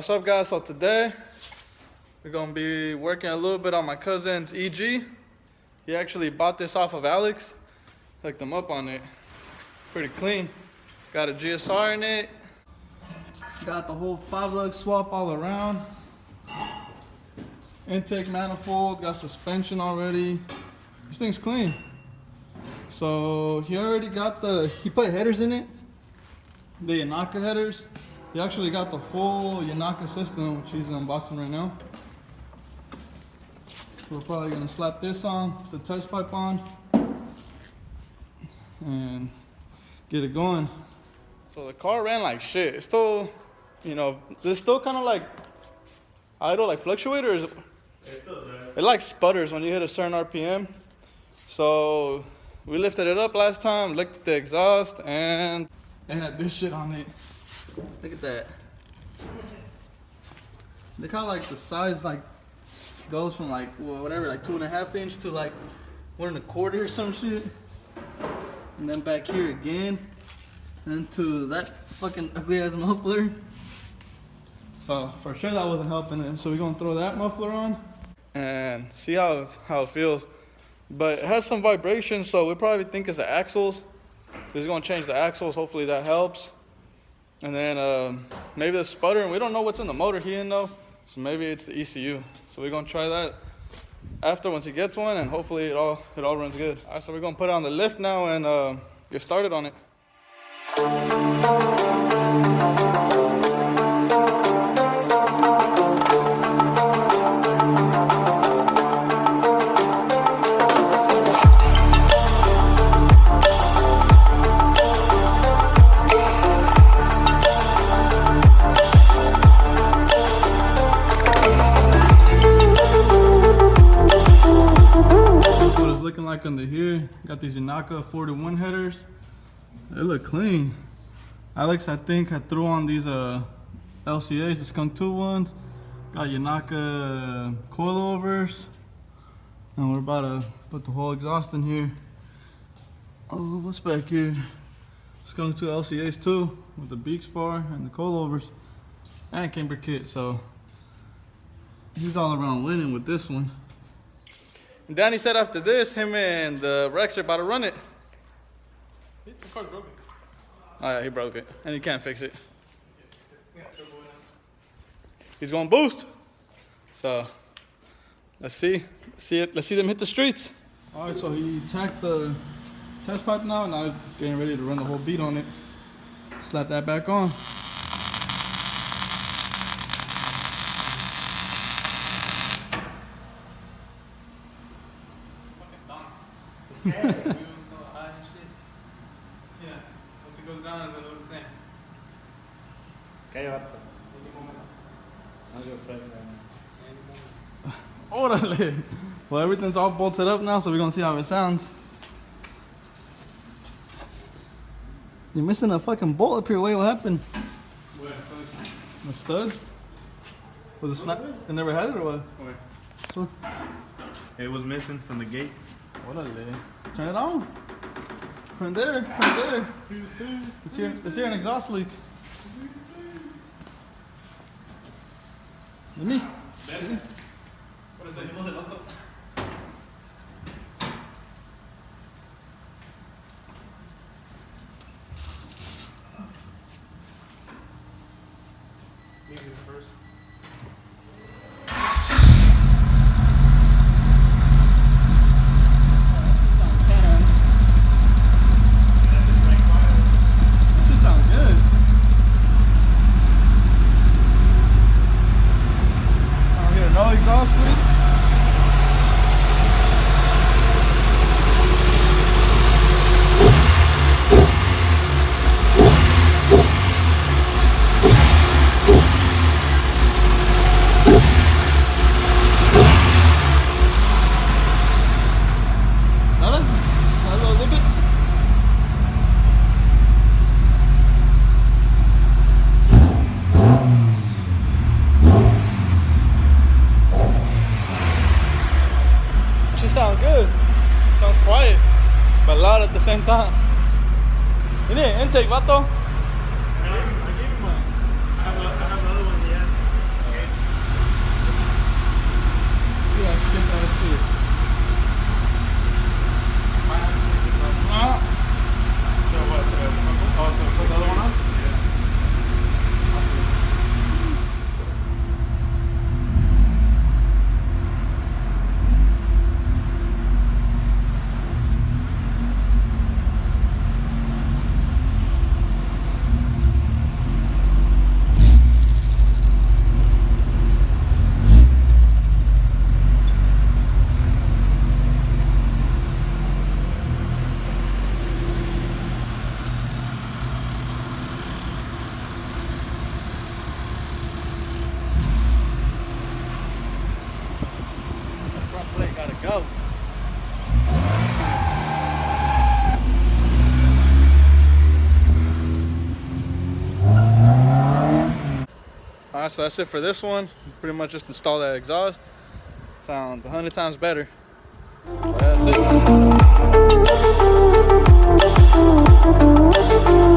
What's up, guys? So today we're gonna be working a little bit on my cousin's EG. He actually bought this off of Alex. Hooked them up on it. Pretty clean. Got a GSR in it. Got the whole 5-lug swap all around. Intake manifold. Got suspension already. This thing's clean. So he already got he put headers in it. The Yonaka headers. He actually got the full Yonaka system, which he's unboxing right now. We're probably gonna slap this on, put the test pipe on, and get it going. So the car ran like shit. It's still, you know, this still kind of like idle, like fluctuators. It like sputters when you hit a certain RPM. So we lifted it up last time, looked at the exhaust, and it had this shit on it. Look at that. Look how like the size like goes from like whatever, like 2.5 inch to like 1.25 or some shit. And then back here again. And to that fucking ugly ass muffler. So for sure that wasn't helping it. So we're gonna throw that muffler on and see how it feels. But it has some vibration, so we probably think it's the axles. So he's gonna change the axles, hopefully that helps. And then maybe the sputter, and we don't know what's in the motor he didn't know. So maybe it's the ECU. So we're gonna try that after once he gets one, and hopefully it all runs good. All right, so we're gonna put it on the lift now and get started on it. Like under here, got these Yonaka 41 headers. They look clean. Alex, I think, had threw on these LCAs, the Skunk 2 ones. Got Yonaka coilovers, and we're about to put the whole exhaust in here. Oh, what's back here? Skunk 2 LCAs too, with the beak spar and the coilovers, and camber kit. So he's all around winning with this one. Danny said after this, him and the Rex are about to run it. The car's broken. Oh yeah, he broke it. And he can't fix it. He's going boost. So, let's see them hit the streets. Alright, so he tacked the test pipe now. Now he's getting ready to run the whole beat on it. Slap that back on. Yeah, once it goes down, it's gonna look the same. Orale. Well, everything's all bolted up now, so we're gonna see how it sounds. You're missing a fucking bolt up here. Wait, what happened? Where? A stud? Was it snap? They never had it or what? Where? So, It was missing from the gate. orale. Turn it on. Turn there. Turn there. Let's hear an exhaust leak. Let me. What is it? Music first. Exhaust leak. Another little bit. Sound good. Sounds quiet, but loud at the same time. You need an intake, vato? I gave him one. I have the other one he has. Alright, so that's it for this one. Pretty much just install that exhaust. Sounds 100 times better. That's it.